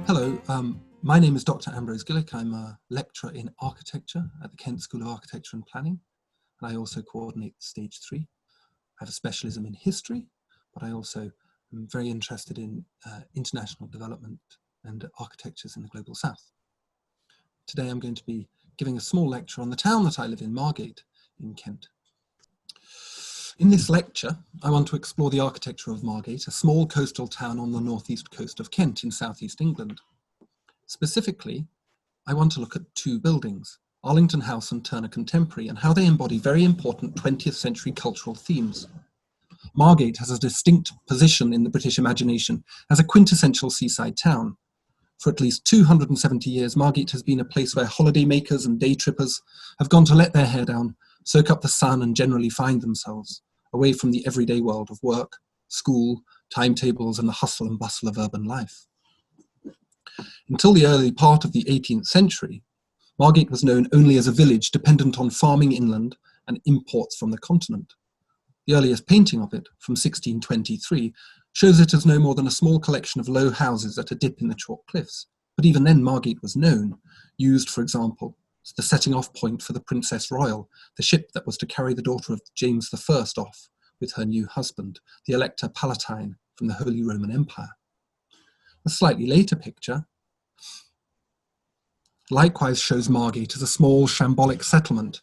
Hello, my name is Dr Ambrose Gillick. I'm a lecturer in architecture at the Kent School of Architecture and Planning, and I also coordinate Stage 3. I have a specialism in history, but I also am very interested in international development and architectures in the Global South. Today I'm going to be giving a small lecture on the town that I live in, Margate, in Kent. In this lecture, I want to explore the architecture of Margate, a small coastal town on the northeast coast of Kent in southeast England. Specifically, I want to look at two buildings, Arlington House and Turner Contemporary, and how they embody very important 20th century cultural themes. Margate has a distinct position in the British imagination as a quintessential seaside town. For at least 270 years, Margate has been a place where holidaymakers and day trippers have gone to let their hair down, soak up the sun, and generally find themselves away from the everyday world of work, school, timetables, and the hustle and bustle of urban life. Until the early part of the 18th century, Margate was known only as a village dependent on farming inland and imports from the continent. The earliest painting of it, from 1623, shows it as no more than a small collection of low houses at a dip in the chalk cliffs. But even then Margate was known, used, for example, as the setting off point for the Princess Royal, the ship that was to carry the daughter of James I off with her new husband, the Elector Palatine from the Holy Roman Empire. A slightly later picture likewise shows Margate as a small shambolic settlement,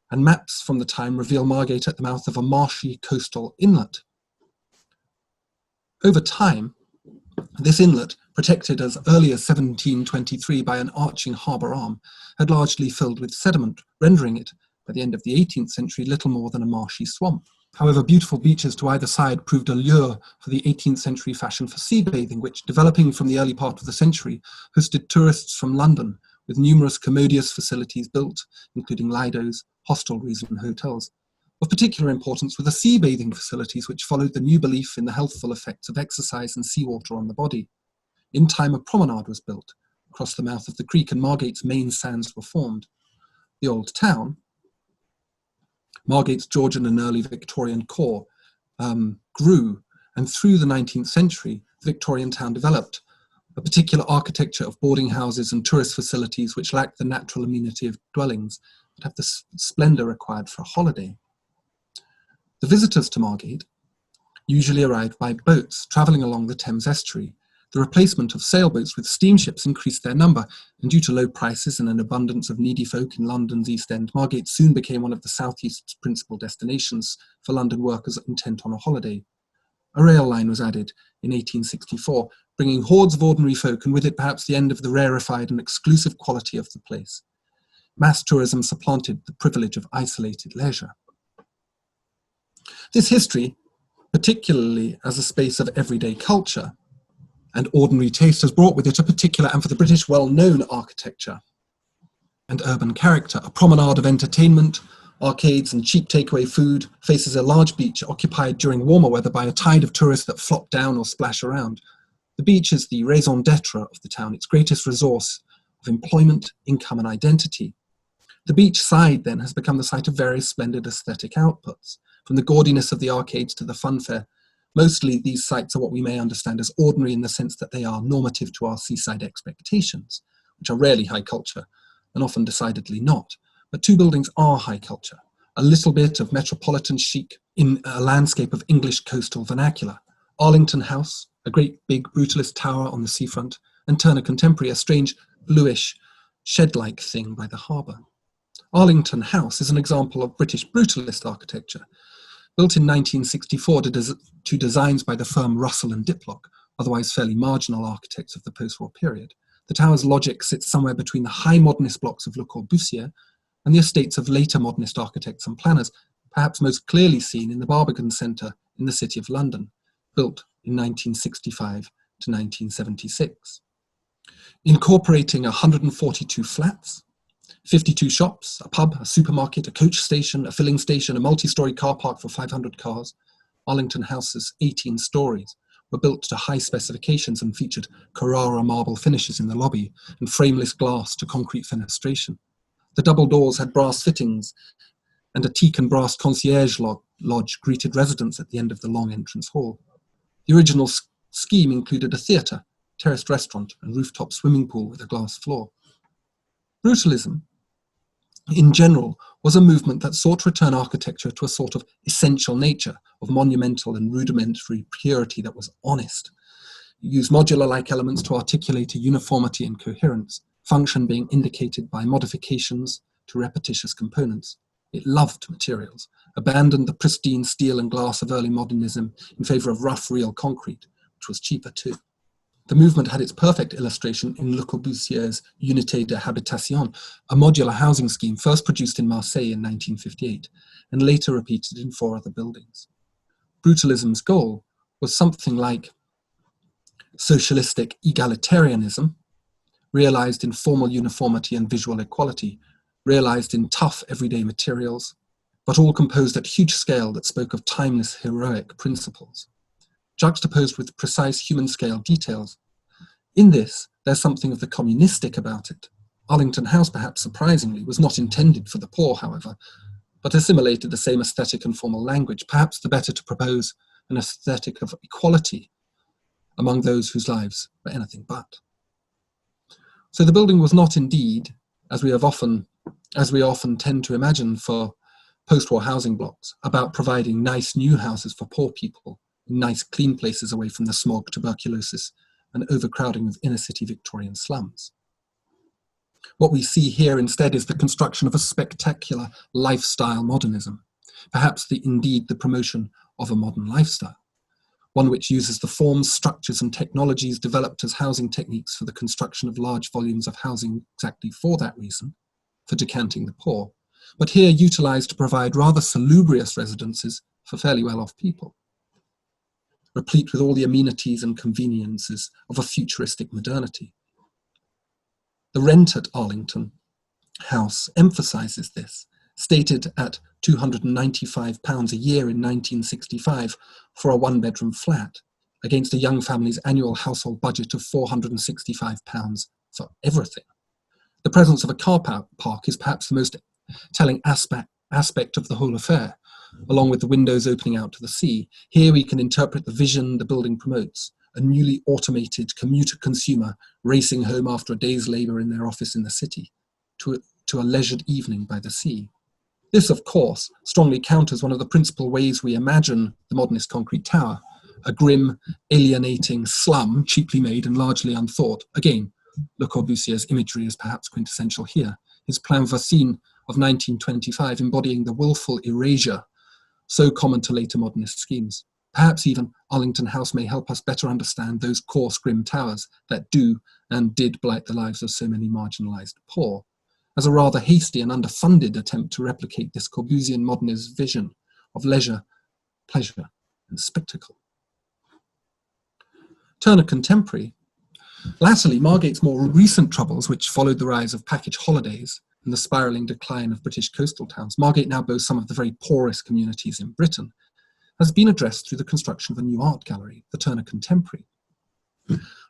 and maps from the time reveal Margate at the mouth of a marshy coastal inlet. Over time, this inlet, protected as early as 1723 by an arching harbour arm, had largely filled with sediment, rendering it, by the end of the 18th century, little more than a marshy swamp. However, beautiful beaches to either side proved a lure for the 18th century fashion for sea bathing, which, developing from the early part of the century, hosted tourists from London, with numerous commodious facilities built, including lidos, hostelries, and hotels. Of particular importance were the sea bathing facilities, which followed the new belief in the healthful effects of exercise and seawater on the body. In time, a promenade was built across the mouth of the creek, and Margate's main sands were formed. The old town, Margate's Georgian and early Victorian core, grew, and through the 19th century, the Victorian town developed a particular architecture of boarding houses and tourist facilities which lack the natural amenity of dwellings, but have the splendour required for a holiday. The visitors to Margate usually arrived by boats travelling along the Thames estuary. The replacement of sailboats with steamships increased their number, and due to low prices and an abundance of needy folk in London's East End, Margate soon became one of the South East's principal destinations for London workers intent on a holiday. A rail line was added in 1864, bringing hordes of ordinary folk, and with it perhaps the end of the rarefied and exclusive quality of the place. Mass tourism supplanted the privilege of isolated leisure. This history, particularly as a space of everyday culture and ordinary taste, has brought with it a particular, and for the British, well-known architecture and urban character. A promenade of entertainment, arcades, and cheap takeaway food faces a large beach occupied during warmer weather by a tide of tourists that flop down or splash around. The beach is the raison d'etre of the town, its greatest resource of employment, income, and identity. The beach side, then, has become the site of various splendid aesthetic outputs, from the gaudiness of the arcades to the funfair. Mostly these sites are what we may understand as ordinary in the sense that they are normative to our seaside expectations, which are rarely high culture, and often decidedly not. But two buildings are high culture, a little bit of metropolitan chic in a landscape of English coastal vernacular. Arlington House, a great big brutalist tower on the seafront, and Turner Contemporary, a strange bluish shed-like thing by the harbour. Arlington House is an example of British brutalist architecture, built in 1964 to designs by the firm Russell and Diplock, otherwise fairly marginal architects of the post-war period. The tower's logic sits somewhere between the high modernist blocks of Le Corbusier and the estates of later modernist architects and planners, perhaps most clearly seen in the Barbican Centre in the City of London, built in 1965 to 1976. Incorporating 142 flats, 52 shops, a pub, a supermarket, a coach station, a filling station, a multi-storey car park for 500 cars, Arlington House's 18 stories were built to high specifications and featured Carrara marble finishes in the lobby and frameless glass to concrete fenestration. The double doors had brass fittings, and a teak and brass concierge lodge greeted residents at the end of the long entrance hall. The original scheme included a theatre, terraced restaurant and rooftop swimming pool with a glass floor. Brutalism, in general, was a movement that sought to return architecture to a sort of essential nature of monumental and rudimentary purity that was honest. It used modular-like elements to articulate a uniformity and coherence, function being indicated by modifications to repetitious components. It loved materials, abandoned the pristine steel and glass of early modernism in favour of rough, real concrete, which was cheaper too. The movement had its perfect illustration in Le Corbusier's Unité de Habitation, a modular housing scheme first produced in Marseille in 1958 and later repeated in 4 other buildings. Brutalism's goal was something like socialistic egalitarianism, realized in formal uniformity and visual equality, realized in tough everyday materials, but all composed at huge scale that spoke of timeless heroic principles, juxtaposed with precise human-scale details. In this, there's something of the communistic about it. Arlington House, perhaps surprisingly, was not intended for the poor, however, but assimilated the same aesthetic and formal language, perhaps the better to propose an aesthetic of equality among those whose lives were anything but. So the building was not indeed, as we often tend to imagine for post-war housing blocks, about providing nice new houses for poor people, nice clean places away from the smog, tuberculosis, and overcrowding of inner-city Victorian slums. What we see here instead is the construction of a spectacular lifestyle modernism, perhaps indeed the promotion of a modern lifestyle, one which uses the forms, structures, and technologies developed as housing techniques for the construction of large volumes of housing exactly for that reason, for decanting the poor, but here utilized to provide rather salubrious residences for fairly well-off people, replete with all the amenities and conveniences of a futuristic modernity. The rent at Arlington House emphasizes this, stated at £295 a year in 1965 for a one-bedroom flat, against a young family's annual household budget of £465 for everything. The presence of a car park is perhaps the most telling aspect of the whole affair, along with the windows opening out to the sea. Here we can interpret the vision the building promotes, a newly automated commuter consumer racing home after a day's labour in their office in the city, to a leisured evening by the sea. This, of course, strongly counters one of the principal ways we imagine the modernist concrete tower, a grim, alienating slum, cheaply made and largely unthought. Again, Le Corbusier's imagery is perhaps quintessential here, his Plan Voisin of 1925 embodying the willful erasure so common to later modernist schemes. Perhaps even Arlington House may help us better understand those coarse, grim towers that do and did blight the lives of so many marginalized poor, as a rather hasty and underfunded attempt to replicate this Corbusian modernist vision of leisure, pleasure, and spectacle. Turner Contemporary. Latterly, Margate's more recent troubles, which followed the rise of package holidays and the spiralling decline of British coastal towns, Margate now boasts some of the very poorest communities in Britain, has been addressed through the construction of a new art gallery, the Turner Contemporary.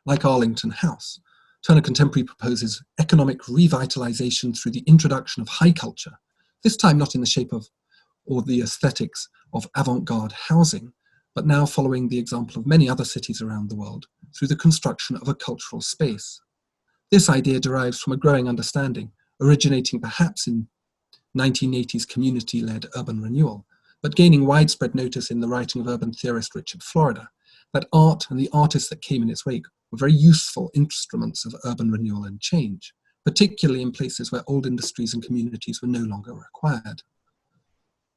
Like Arlington House, Turner Contemporary proposes economic revitalization through the introduction of high culture, this time not in the shape of or the aesthetics of avant-garde housing, but now following the example of many other cities around the world through the construction of a cultural space. This idea derives from a growing understanding, originating perhaps in 1980s community-led urban renewal, but gaining widespread notice in the writing of urban theorist Richard Florida, that art and the artists that came in its wake were very useful instruments of urban renewal and change, particularly in places where old industries and communities were no longer required.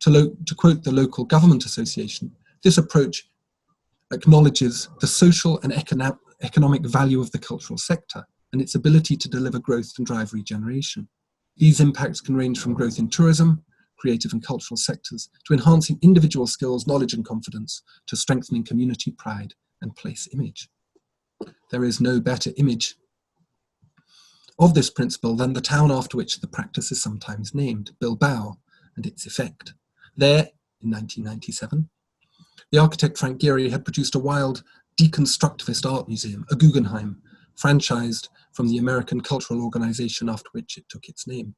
To quote the Local Government Association, this approach acknowledges the social and economic value of the cultural sector and its ability to deliver growth and drive regeneration. These impacts can range from growth in tourism, creative and cultural sectors, to enhancing individual skills, knowledge and confidence, to strengthening community pride and place image. There is no better image of this principle than the town after which the practice is sometimes named, Bilbao, and its effect. There, in 1997, the architect Frank Gehry had produced a wild deconstructivist art museum, a Guggenheim, franchised from the American cultural organization after which it took its name.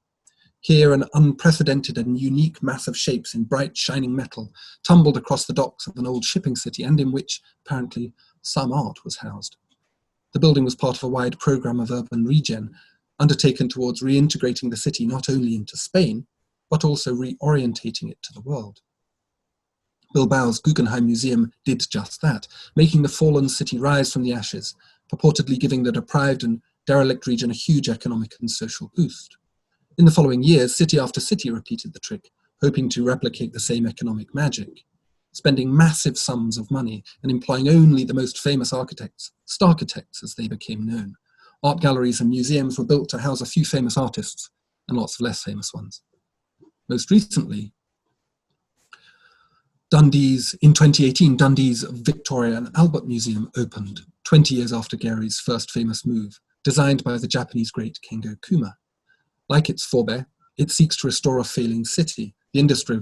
Here, an unprecedented and unique mass of shapes in bright, shining metal tumbled across the docks of an old shipping city, and in which, apparently, some art was housed. The building was part of a wide programme of urban regen undertaken towards reintegrating the city not only into Spain, but also reorientating it to the world. Bilbao's Guggenheim Museum did just that, making the fallen city rise from the ashes, purportedly giving the deprived and derelict region a huge economic and social boost. In the following years, city after city repeated the trick, hoping to replicate the same economic magic, spending massive sums of money and employing only the most famous architects, starchitects as they became known. Art galleries and museums were built to house a few famous artists and lots of less famous ones. Most recently, in 2018, Dundee's Victoria and Albert Museum opened, 20 years after Gary's first famous move, designed by the Japanese great Kengo Kuma. Like its forebear, it seeks to restore a failing city, the industry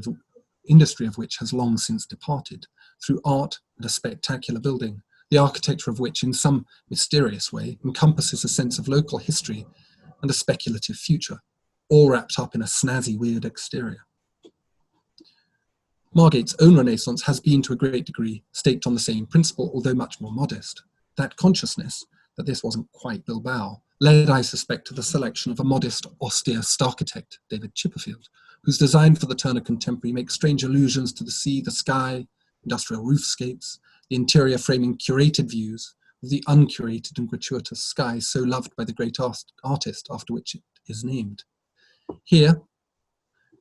of which has long since departed, through art and a spectacular building, the architecture of which in some mysterious way encompasses a sense of local history and a speculative future, all wrapped up in a snazzy, weird exterior. Margate's own Renaissance has been to a great degree staked on the same principle, although much more modest. That consciousness that this wasn't quite Bilbao led, I suspect, to the selection of a modest, austere starchitect, David Chipperfield, whose design for the Turner Contemporary makes strange allusions to the sea, the sky, industrial roofscapes, the interior framing curated views of the uncurated and gratuitous sky so loved by the great artist after which it is named. Here,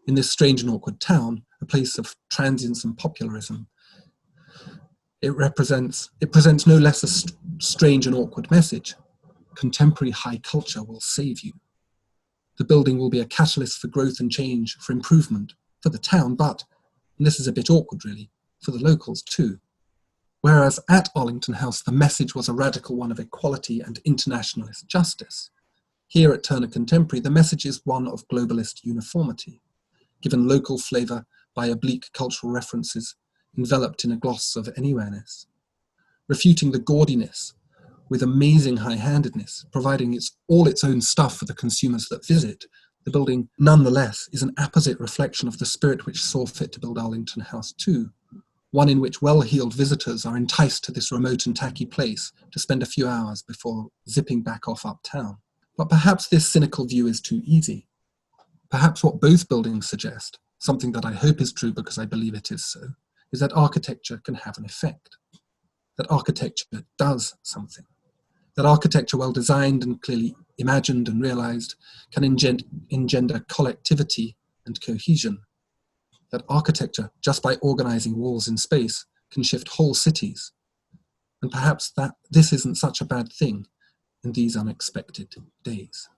in this strange and awkward town, a place of transience and popularism, it presents no less a strange and awkward message. Contemporary high culture will save you. The building will be a catalyst for growth and change, for improvement, for the town, but, and this is a bit awkward really, for the locals too. Whereas at Arlington House, the message was a radical one of equality and internationalist justice. Here at Turner Contemporary, the message is one of globalist uniformity, given local flavour by oblique cultural references enveloped in a gloss of anywhereness, refuting the gaudiness with amazing high-handedness, providing all its own stuff for the consumers that visit. The building, nonetheless, is an apposite reflection of the spirit which saw fit to build Arlington House too, one in which well-heeled visitors are enticed to this remote and tacky place to spend a few hours before zipping back off uptown. But perhaps this cynical view is too easy. Perhaps what both buildings suggest, something that I hope is true because I believe it is so, is that architecture can have an effect, that architecture does something, that architecture well designed and clearly imagined and realized can engender collectivity and cohesion, that architecture, just by organizing walls in space, can shift whole cities, and perhaps that this isn't such a bad thing in these unexpected days.